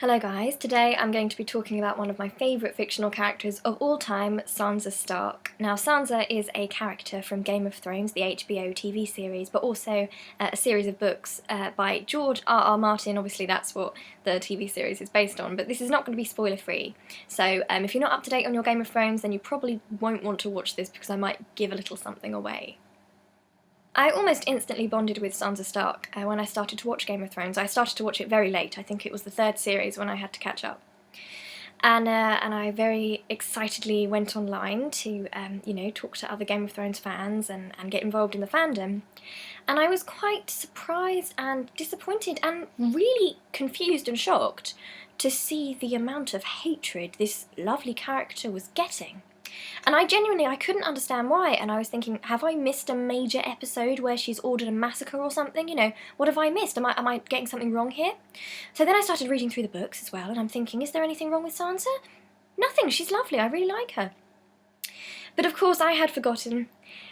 Hello guys, today I'm going to be talking about one of my favourite fictional characters of all time, Sansa Stark. Now Sansa is a character from Game of Thrones, the HBO TV series, but also a series of books by George R.R. Martin. Obviously that's what the TV series is based on, but this is not going to be spoiler free. So if you're not up to date on your Game of Thrones, then you probably won't want to watch this because I might give a little something away. I almost instantly bonded with Sansa Stark when I started to watch Game of Thrones. I started to watch it very late. I think it was the third series when I had to catch up. And I very excitedly went online to, talk to other Game of Thrones fans and get involved in the fandom. And I was quite surprised and disappointed and really confused and shocked to see the amount of hatred this lovely character was getting. And I couldn't understand why, and I was thinking, have I missed a major episode where she's ordered a massacre or something? What have I missed? Am I getting something wrong here? So then I started reading through the books as well, and I'm thinking, is there anything wrong with Sansa? Nothing, she's lovely, I really like her. But of course I had forgotten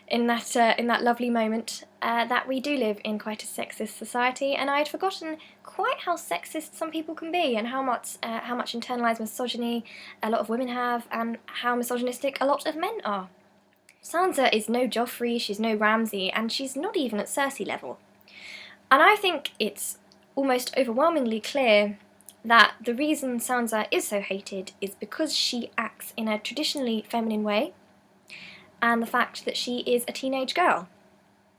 in that lovely moment that we do live in quite a sexist society, and I had forgotten quite how sexist some people can be, and how much internalised misogyny a lot of women have, and how misogynistic a lot of men are. Sansa is no Joffrey, she's no Ramsay, and she's not even at Cersei level. And I think it's almost overwhelmingly clear that the reason Sansa is so hated is because she acts in a traditionally feminine way, and the fact that she is a teenage girl.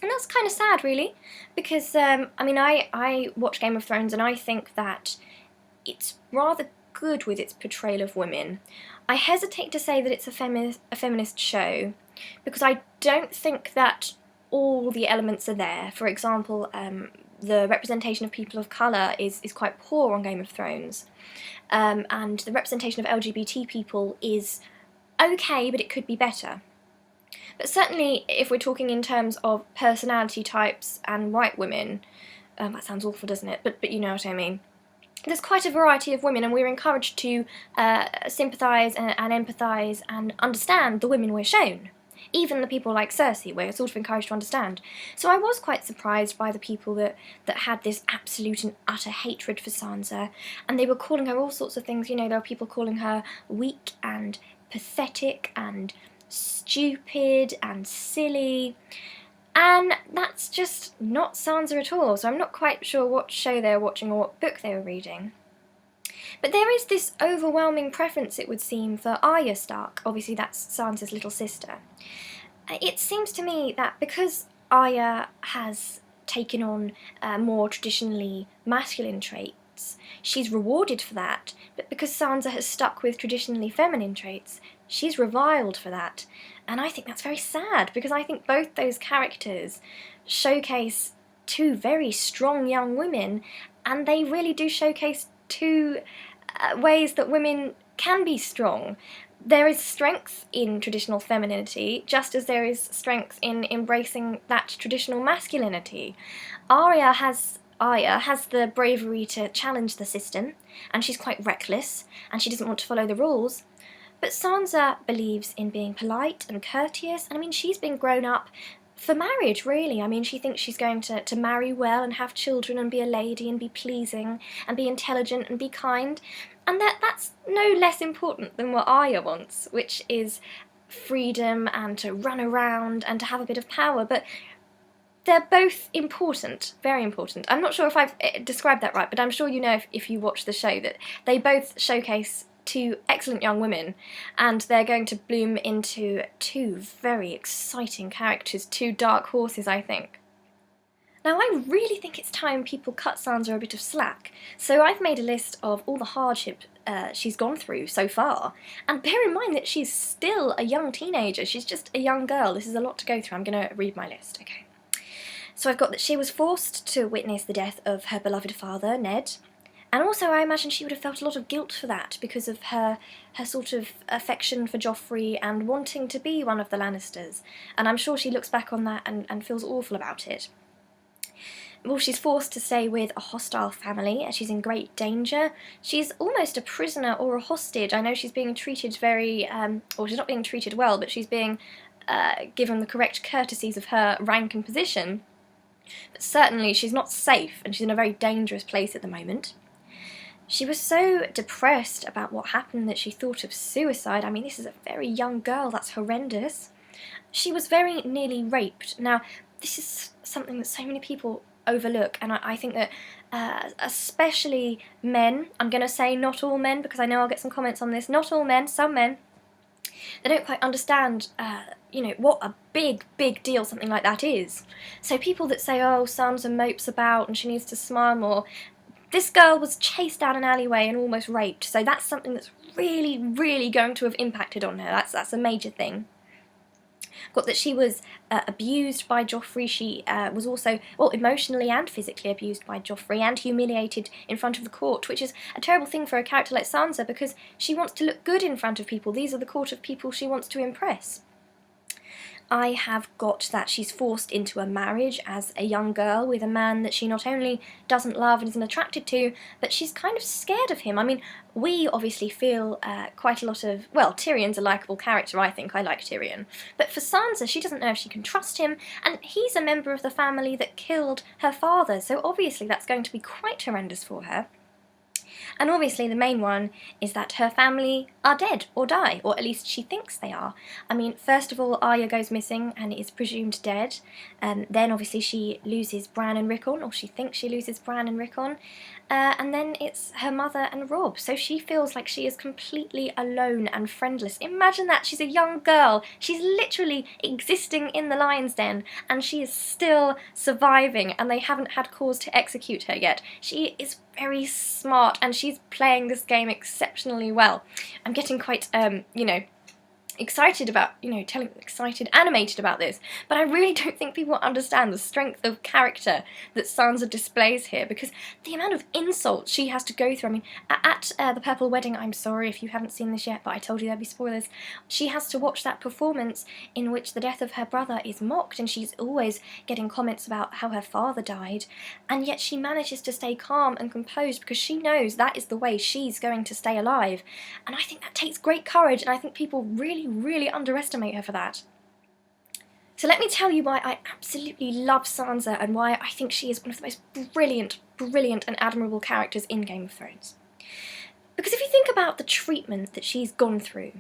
And that's kind of sad, really, because, I watch Game of Thrones and I think that it's rather good with its portrayal of women. I hesitate to say that it's a feminist show, because I don't think that all the elements are there. For example, the representation of people of colour is quite poor on Game of Thrones, and the representation of LGBT people is okay, but it could be better. But certainly, if we're talking in terms of personality types and white women, that sounds awful, doesn't it? But you know what I mean. There's quite a variety of women, and we're encouraged to sympathise and empathise and understand the women we're shown. Even the people like Cersei, we're sort of encouraged to understand. So I was quite surprised by the people that had this absolute and utter hatred for Sansa, and they were calling her all sorts of things. There were people calling her weak and pathetic and stupid and silly, and that's just not Sansa at all. So I'm not quite sure what show they were watching or what book they were reading. But there is this overwhelming preference, it would seem, for Arya Stark. Obviously that's Sansa's little sister. It seems to me that because Arya has taken on more traditionally masculine traits, she's rewarded for that, but because Sansa has stuck with traditionally feminine traits, she's reviled for that. And I think that's very sad, because I think both those characters showcase two very strong young women, and they really do showcase two ways that women can be strong. There is strength in traditional femininity, just as there is strength in embracing that traditional masculinity. Arya has the bravery to challenge the system, and she's quite reckless, and she doesn't want to follow the rules. But Sansa believes in being polite and courteous, and she's been grown up for marriage, really. She thinks she's going to marry well and have children and be a lady and be pleasing and be intelligent and be kind, and that's no less important than what Arya wants, which is freedom and to run around and to have a bit of power. But they're both important, very important. I'm not sure if I've described that right, but I'm sure you know if you watch the show that they both showcase two excellent young women, and they're going to bloom into two very exciting characters, two dark horses, I think. Now, I really think it's time people cut Sansa a bit of slack, so I've made a list of all the hardship she's gone through so far, and bear in mind that she's still a young teenager, she's just a young girl. This is a lot to go through. I'm going to read my list, okay. So I've got that she was forced to witness the death of her beloved father, Ned. And also I imagine she would have felt a lot of guilt for that because of her sort of affection for Joffrey and wanting to be one of the Lannisters. And I'm sure she looks back on that and feels awful about it. Well, she's forced to stay with a hostile family. She's in great danger. She's almost a prisoner or a hostage. I know she's being treated she's not being treated well, but she's being given the correct courtesies of her rank and position. But certainly she's not safe, and she's in a very dangerous place at the moment. She was so depressed about what happened that she thought of suicide. I mean, this is a very young girl, that's horrendous. She was very nearly raped. Now, this is something that so many people overlook, and I think that especially men, I'm going to say not all men because I know I'll get some comments on this, not all men, some men, they don't quite understand, what a big, big deal something like that is. So people that say, oh, Sansa mopes about and she needs to smile more, this girl was chased down an alleyway and almost raped, so that's something that's really, really going to have impacted on her. That's a major thing. Got that she was abused by Joffrey. She was also, emotionally and physically abused by Joffrey and humiliated in front of the court, which is a terrible thing for a character like Sansa because she wants to look good in front of people. These are the court of people she wants to impress. I have got that she's forced into a marriage as a young girl with a man that she not only doesn't love and isn't attracted to, but she's kind of scared of him. I mean, we obviously feel quite a lot of... Well, Tyrion's a likeable character, I think. I like Tyrion. But for Sansa, she doesn't know if she can trust him, and he's a member of the family that killed her father, so obviously that's going to be quite horrendous for her. And obviously the main one is that her family are dead or die, or at least she thinks they are. I mean, first of all, Arya goes missing and is presumed dead. Then obviously she loses Bran and Rickon, or she thinks she loses Bran and Rickon. And then it's her mother and Robb, so she feels like she is completely alone and friendless. Imagine that, she's a young girl, she's literally existing in the lion's den, and she is still surviving, and they haven't had cause to execute her yet. She is very smart, and she's playing this game exceptionally well. I'm getting quite, excited about, animated about this, but I really don't think people understand the strength of character that Sansa displays here, because the amount of insults she has to go through. I mean, at the Purple Wedding, I'm sorry if you haven't seen this yet, but I told you there'd be spoilers, she has to watch that performance in which the death of her brother is mocked, and she's always getting comments about how her father died, and yet she manages to stay calm and composed because she knows that is the way she's going to stay alive, and I think that takes great courage, and I think people really underestimate her for that. So let me tell you why I absolutely love Sansa and why I think she is one of the most brilliant and admirable characters in Game of Thrones. Because if you think about the treatment that she's gone through,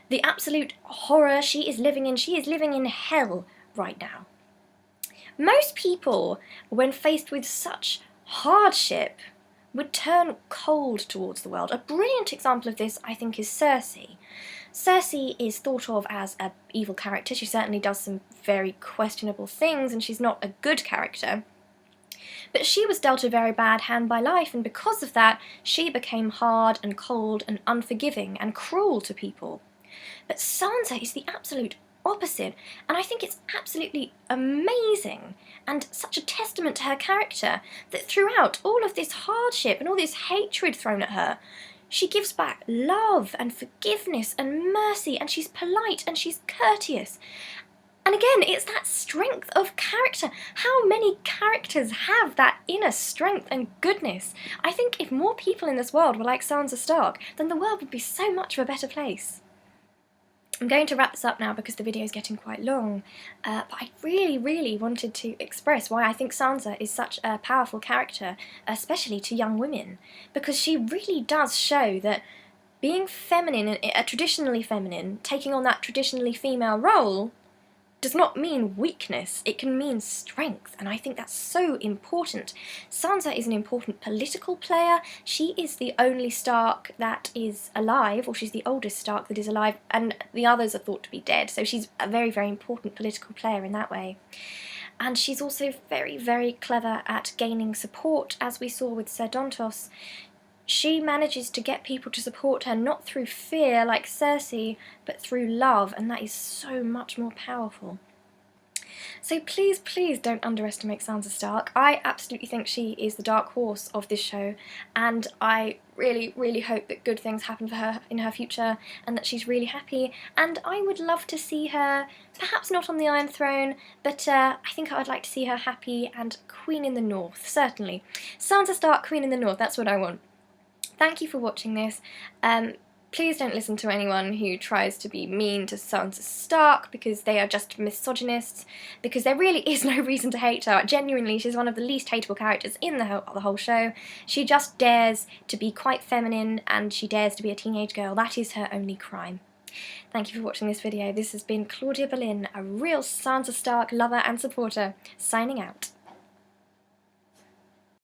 the absolute horror she is living in hell right now. Most people, when faced with such hardship, would turn cold towards the world. A brilliant example of this, I think, is Cersei. Cersei is thought of as an evil character. She certainly does some very questionable things, and she's not a good character. But she was dealt a very bad hand by life, and because of that, she became hard and cold and unforgiving and cruel to people. But Sansa is the absolute opposite, and I think it's absolutely amazing and such a testament to her character that throughout all of this hardship and all this hatred thrown at her, she gives back love and forgiveness and mercy, and she's polite and she's courteous. And again, it's that strength of character. How many characters have that inner strength and goodness? I think if more people in this world were like Sansa Stark, then the world would be so much of a better place. I'm going to wrap this up now because the video is getting quite long, but I really wanted to express why I think Sansa is such a powerful character, especially to young women, because she really does show that being feminine, traditionally feminine, taking on that traditionally female role, does not mean weakness, it can mean strength, and I think that's so important. Sansa is an important political player. She is the only Stark that is alive, or she's the oldest Stark that is alive, and the others are thought to be dead, so she's a very important political player in that way. And she's also very clever at gaining support, as we saw with Ser Dontos. She manages to get people to support her not through fear like Cersei, but through love, and that is so much more powerful. So please don't underestimate Sansa Stark. I absolutely think she is the dark horse of this show, and I really hope that good things happen for her in her future and that she's really happy, and I would love to see her, perhaps not on the Iron Throne, but I think I would like to see her happy and Queen in the North, certainly. Sansa Stark, Queen in the North, that's what I want. Thank you for watching this. Please don't listen to anyone who tries to be mean to Sansa Stark because they are just misogynists, because there really is no reason to hate her. Genuinely, she's one of the least hateable characters in the whole show. She just dares to be quite feminine and she dares to be a teenage girl. That is her only crime. Thank you for watching this video. This has been Claudia Boleyn, a real Sansa Stark lover and supporter, signing out.